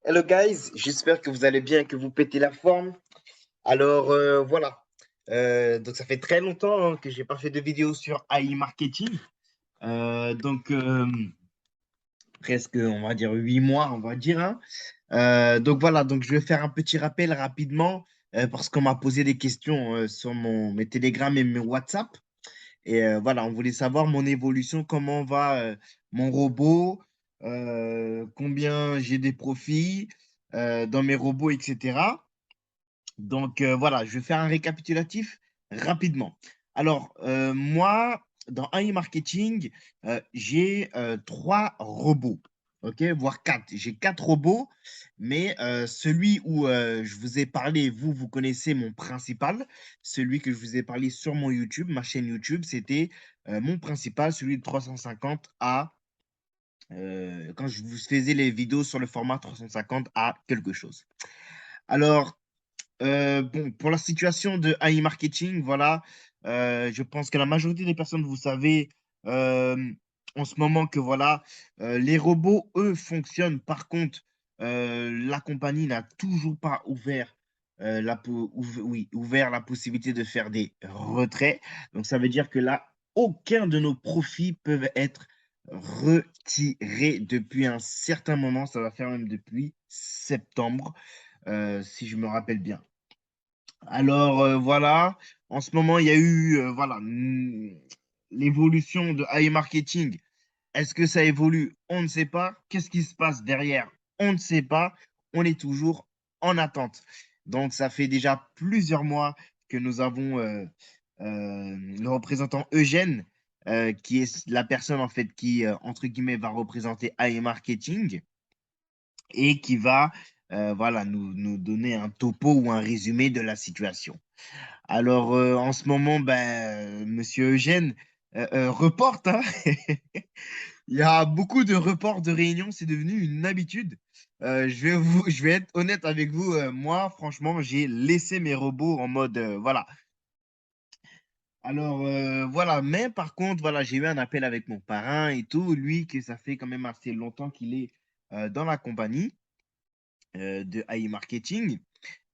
Hello guys, j'espère que vous allez bien et que vous pétez la forme. Alors voilà. Donc ça fait très longtemps que j'ai pas fait de vidéo sur AI marketing. Donc presque on va dire 8 mois, on va dire, hein. Donc voilà, donc je vais faire un petit rappel rapidement parce qu'on m'a posé des questions sur mes Telegram et mes WhatsApp. Et voilà, on voulait savoir mon évolution, comment va mon robot, combien j'ai des profits dans mes robots, etc. Donc voilà, je vais faire un récapitulatif rapidement. Alors, moi, dans AI Marketing, j'ai 3 robots, ok, voire 4. J'ai 4 robots, mais celui où je vous ai parlé, vous connaissez mon principal, celui que je vous ai parlé sur mon YouTube, ma chaîne YouTube, c'était mon principal, celui de 350 à, quand je vous faisais les vidéos sur le format 350 à quelque chose. Alors, bon, pour la situation de AI marketing, voilà, je pense que la majorité des personnes, vous savez, euh, en ce moment que voilà, les robots, eux, fonctionnent. Par contre, la compagnie n'a toujours pas ouvert, oui, ouvert la possibilité de faire des retraits. Donc, ça veut dire que là, aucun de nos profits peuvent être retirés depuis un certain moment. Ça va faire même depuis septembre, si je me rappelle bien. Alors voilà, en ce moment, il y a eu voilà, l'évolution de AI marketing. Est-ce que ça évolue? On ne sait pas. Qu'est-ce qui se passe derrière? On ne sait pas. On est toujours en attente. Donc, ça fait déjà plusieurs mois que nous avons le représentant Eugène, qui est la personne en fait qui, entre guillemets, va représenter AI marketing et qui va voilà, nous donner un topo ou un résumé de la situation. Alors, en ce moment, ben, Monsieur Eugène reporte, hein. Il y a beaucoup de reports de réunions, c'est devenu une habitude. Je vais être honnête avec vous. Moi, franchement, j'ai laissé mes robots en mode, voilà. Alors, voilà. Mais par contre, voilà, j'ai eu un appel avec mon parrain et tout. Lui, que ça fait quand même assez longtemps qu'il est dans la compagnie de AI Marketing.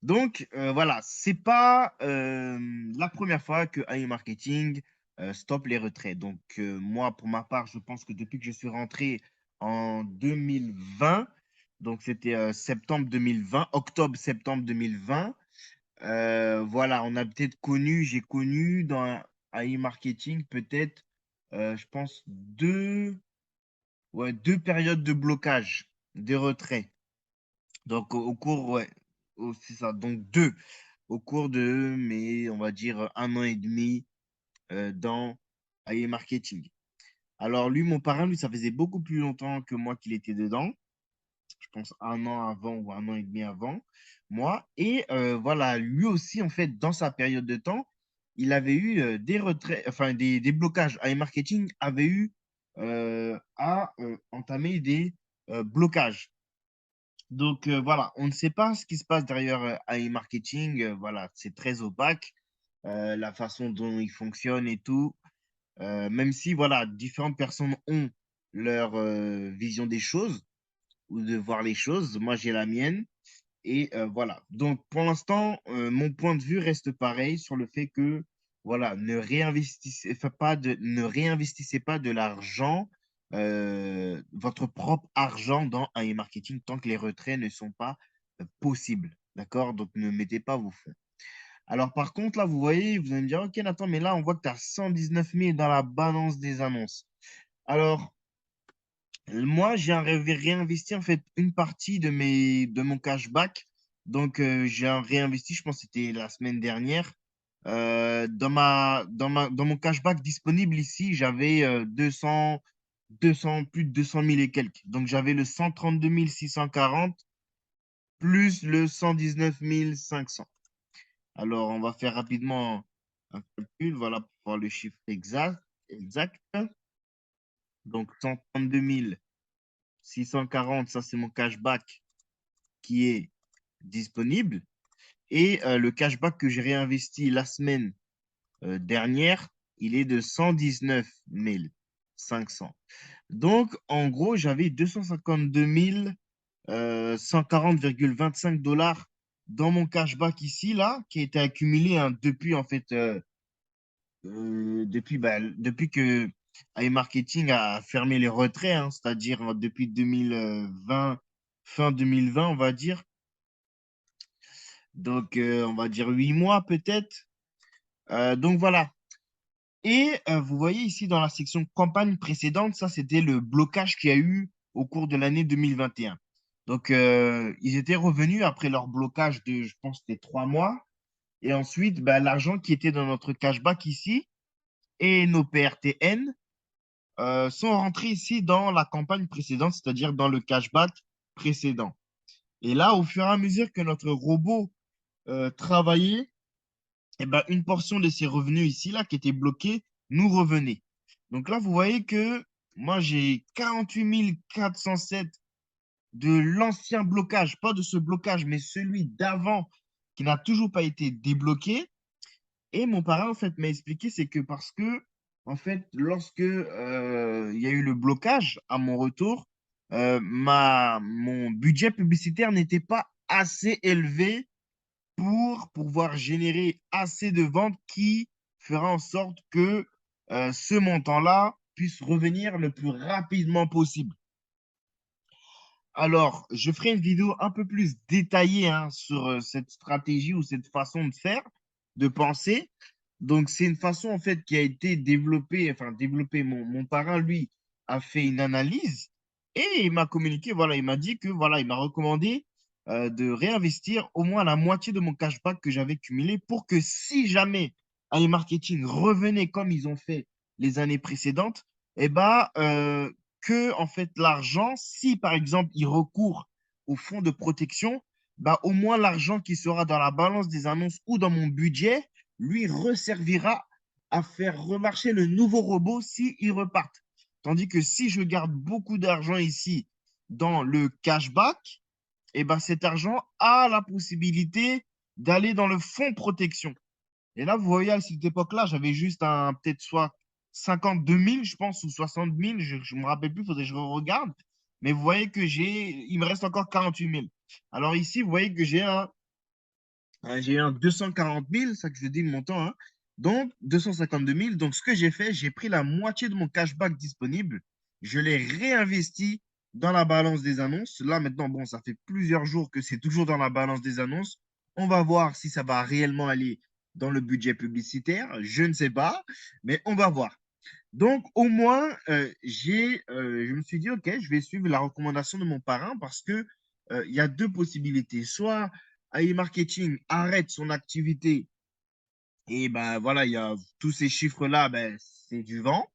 Donc, voilà, c'est pas la première fois que AI Marketing stoppe les retraits. Donc, moi, pour ma part, je pense que depuis que je suis rentré en 2020, donc c'était septembre 2020, octobre-septembre 2020, voilà, on a peut-être connu, j'ai connu dans AI Marketing peut-être, je pense, deux périodes de blocage, des retraits. Donc, au cours, ouais, c'est ça. Donc, deux, au cours de mes, on va dire, 1 an et demi dans AI Marketing. Alors, lui, mon parrain, lui, ça faisait beaucoup plus longtemps que moi qu'il était dedans. Je pense 1 an avant ou 1 an et demi avant moi. Et voilà, lui aussi, en fait, dans sa période de temps, il avait eu des retraits, enfin, des blocages. AI Marketing avait eu à entamer des blocages. Donc voilà, on ne sait pas ce qui se passe derrière AI Marketing. Voilà, c'est très opaque, la façon dont il fonctionne et tout. Même si voilà, différentes personnes ont leur vision des choses ou de voir les choses. Moi, j'ai la mienne. Et voilà. Donc pour l'instant, mon point de vue reste pareil sur le fait que voilà, ne réinvestissez pas de l'argent, votre propre argent dans un e-marketing tant que les retraits ne sont pas possibles. D'accord? Donc ne mettez pas vos fonds. Alors par contre, là, vous voyez, vous allez me dire, OK, Nathan, mais là, on voit que tu as 119 000 dans la balance des annonces. Alors, moi, réinvesti en fait une partie de mon cashback. Donc, j'ai réinvesti, je pense que c'était la semaine dernière. Dans mon cashback disponible ici, j'avais 200, plus de 200 000 et quelques. Donc, j'avais le 132 640 plus le 119 500. Alors, on va faire rapidement un calcul, voilà, pour voir le chiffre exact. Donc, 132 640, ça c'est mon cashback qui est disponible. Et le cashback que j'ai réinvesti la semaine dernière, il est de 119 500. Donc, en gros, j'avais 252 000 $140,25 dans mon cashback ici, là, qui a été accumulé hein, depuis, en fait, depuis que iMarketing a fermé les retraits, hein, c'est-à-dire depuis 2020, fin 2020, on va dire. Donc, on va dire 8 mois peut-être. Donc, voilà. Et vous voyez ici dans la section campagne précédente, ça, c'était le blocage qu'il y a eu au cours de l'année 2021. Donc, ils étaient revenus après leur blocage de, je pense, c'était 3 mois. Et ensuite, bah, l'argent qui était dans notre cashback ici et nos PRTN sont rentrés ici dans la campagne précédente, c'est-à-dire dans le cashback précédent. Et là, au fur et à mesure que notre robot travaillait, eh ben, une portion de ces revenus ici, là, qui étaient bloqués, nous revenait. Donc là, vous voyez que moi, j'ai 48 407 de l'ancien blocage, pas de ce blocage, mais celui d'avant qui n'a toujours pas été débloqué. Et mon parrain, en fait, m'a expliqué, c'est que parce que, en fait, lorsque il y a eu le blocage à mon retour, mon budget publicitaire n'était pas assez élevé pour pouvoir générer assez de ventes qui fera en sorte que ce montant-là puisse revenir le plus rapidement possible. Alors, je ferai une vidéo un peu plus détaillée hein, sur cette stratégie ou cette façon de faire, de penser. Donc, c'est une façon en fait qui a été développée, enfin développée. Mon parrain, lui, a fait une analyse et il m'a communiqué, voilà, il m'a dit que voilà, il m'a recommandé de réinvestir au moins la moitié de mon cashback que j'avais cumulé pour que si jamais iMarketing revenait comme ils ont fait les années précédentes, eh ben, que en fait l'argent, si par exemple il recourt au fonds de protection, bah, au moins l'argent qui sera dans la balance des annonces ou dans mon budget, lui resservira à faire remarcher le nouveau robot si il repart. Tandis que si je garde beaucoup d'argent ici dans le cashback, et ben cet argent a la possibilité d'aller dans le fonds de protection. Et là, vous voyez, à cette époque-là, j'avais juste un, peut-être soit 52 000, je pense, ou 60 000, je ne me rappelle plus, il faudrait que je regarde. Mais vous voyez que il me reste encore 48 000. Alors ici, vous voyez que j'ai un 240 000, ça que je dis le montant, hein. Donc 252 000. Donc ce que j'ai fait, j'ai pris la moitié de mon cashback disponible, je l'ai réinvesti dans la balance des annonces. Là maintenant, bon, ça fait plusieurs jours que c'est toujours dans la balance des annonces. On va voir si ça va réellement aller dans le budget publicitaire. Je ne sais pas, mais on va voir. Donc, au moins, je me suis dit, OK, je vais suivre la recommandation de mon parrain parce que il y a deux possibilités. Soit iMarketing arrête son activité et ben voilà, il y a tous ces chiffres-là, ben, c'est du vent.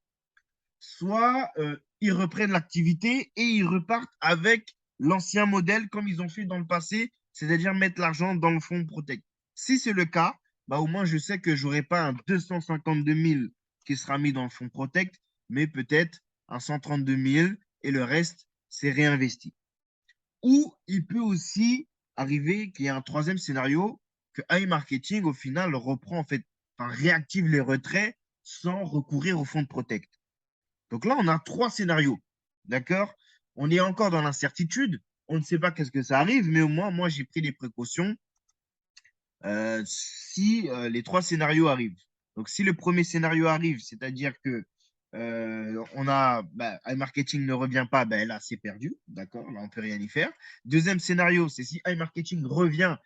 Soit ils reprennent l'activité et ils repartent avec l'ancien modèle comme ils ont fait dans le passé, c'est-à-dire mettre l'argent dans le fonds Protect. Si c'est le cas, bah, au moins je sais que je n'aurai pas un 252 000 qui sera mis dans le fonds Protect, mais peut-être un 132 000 et le reste, c'est réinvesti. Ou il peut aussi arriver qu'il y ait un troisième scénario, que iMarketing, au final, reprend en fait, enfin, réactive les retraits sans recourir au fonds de Protect. Donc là, on a trois scénarios. D'accord? On est encore dans l'incertitude. On ne sait pas qu'est-ce que ça arrive, mais au moins, moi, j'ai pris les précautions si les trois scénarios arrivent. Donc, si le premier scénario arrive, c'est-à-dire que iMarketing ne revient pas, ben là, c'est perdu. D'accord? Là, on ne peut rien y faire. Deuxième scénario, c'est si iMarketing revient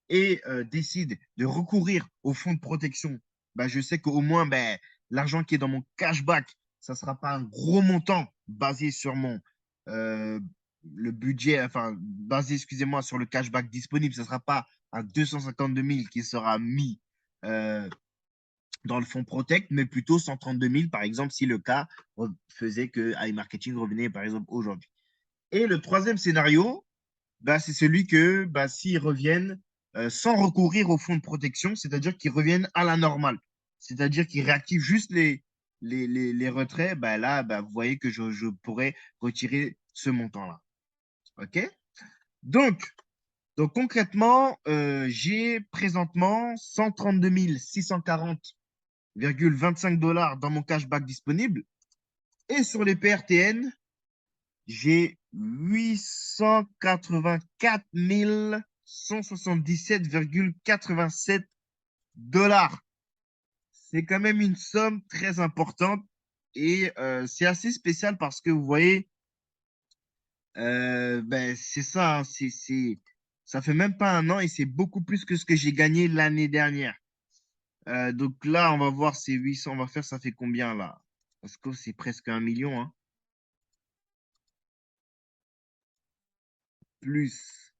et décide de recourir au fonds de protection, ben, je sais qu'au moins, ben, l'argent qui est dans mon cashback, ça ne sera pas un gros montant basé sur euh, le budget, enfin, basé, excusez-moi, sur le cashback disponible. Ce ne sera pas à 252 000 qui sera mis euh, dans le fonds Protect, mais plutôt 132 000, par exemple, si le cas faisait que iMarketing revenait, par exemple, aujourd'hui. Et le troisième scénario, bah, c'est celui que bah, s'ils reviennent sans recourir au fonds de protection, c'est-à-dire qu'ils reviennent à la normale, c'est-à-dire qu'ils réactivent juste les retraits, bah, là, bah, vous voyez que je pourrais retirer ce montant-là. OK? Donc, donc concrètement, j'ai présentement 132 640,25 $ dans mon cashback disponible. Et sur les PRTN, j'ai 884 177,87 dollars. C'est quand même une somme très importante et c'est assez spécial parce que vous voyez, ben, c'est ça, hein, ça fait même pas un an et c'est beaucoup plus que ce que j'ai gagné l'année dernière. Donc là, on va voir ces 800, on va faire, ça fait combien là? Parce que c'est presque 1 million, hein. Plus.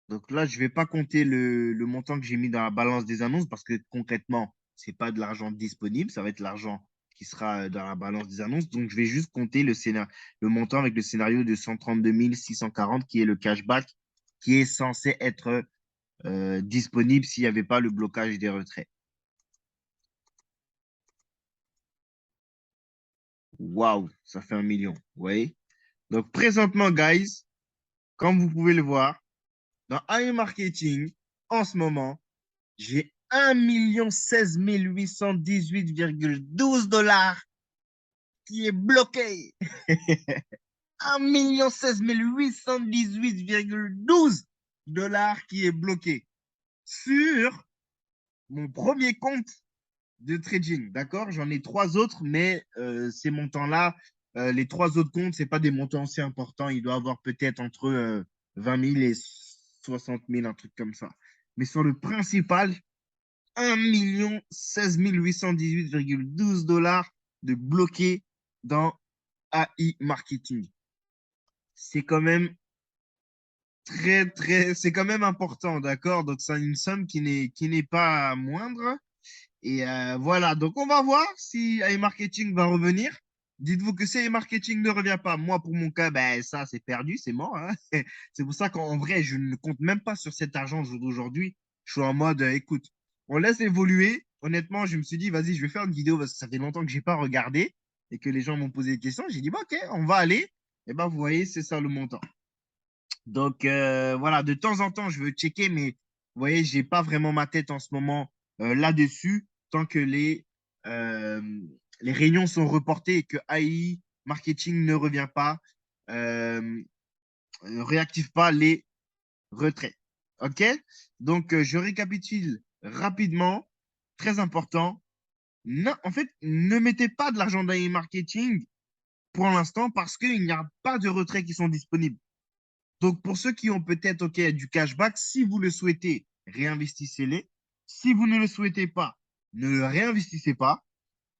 Donc là, je vais pas compter le montant que j'ai mis dans la balance des annonces parce que concrètement, c'est pas de l'argent disponible, ça va être l'argent qui sera dans la balance des annonces. Donc, je vais juste compter le montant avec le scénario de 132 640 qui est le cashback qui est censé être disponible s'il n'y avait pas le blocage des retraits. Waouh, ça fait 1 million. Vous voyez? Donc, présentement, guys, comme vous pouvez le voir, dans AI Marketing, en ce moment, j'ai 1 812 dollars qui est bloqué. 1 812 dollars qui est bloqué sur mon premier compte de trading. D'accord? J'en ai trois autres, mais ces montants-là, les trois autres comptes, ce pas des montants aussi importants. Il doit avoir peut-être entre 20 000 et 60 000, un truc comme ça. Mais sur le principal, 1 16 818,12 dollars de bloqué dans AI Marketing. C'est quand même c'est quand même important, d'accord? Donc, c'est une somme qui n'est pas moindre. Et voilà, donc on va voir si AI Marketing va revenir. Dites-vous que si AI Marketing ne revient pas, moi, pour mon cas, ben, ça, c'est perdu, c'est mort, hein. C'est pour ça qu'en vrai, je ne compte même pas sur cet argent d'aujourd'hui. Je suis en mode, écoute, on laisse évoluer. Honnêtement, je me suis dit, vas-y, je vais faire une vidéo parce que ça fait longtemps que je n'ai pas regardé et que les gens m'ont posé des questions. J'ai dit, bah, ok, on va aller. Et ben, vous voyez, c'est ça le montant. Donc, voilà, de temps en temps, je veux checker, mais vous voyez, j'ai pas vraiment ma tête en ce moment là-dessus tant que euh, les réunions sont reportées et que AI marketing ne revient pas, euh, réactive pas les retraits. OK? Donc, je récapitule rapidement. Très important. Non, en fait, ne mettez pas de l'argent dans AI marketing pour l'instant parce qu'il n'y a pas de retraits qui sont disponibles. Donc, pour ceux qui ont peut-être OK, du cashback, si vous le souhaitez, réinvestissez-les. Si vous ne le souhaitez pas, ne le réinvestissez pas.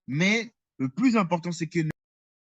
Mais le plus important, c'est que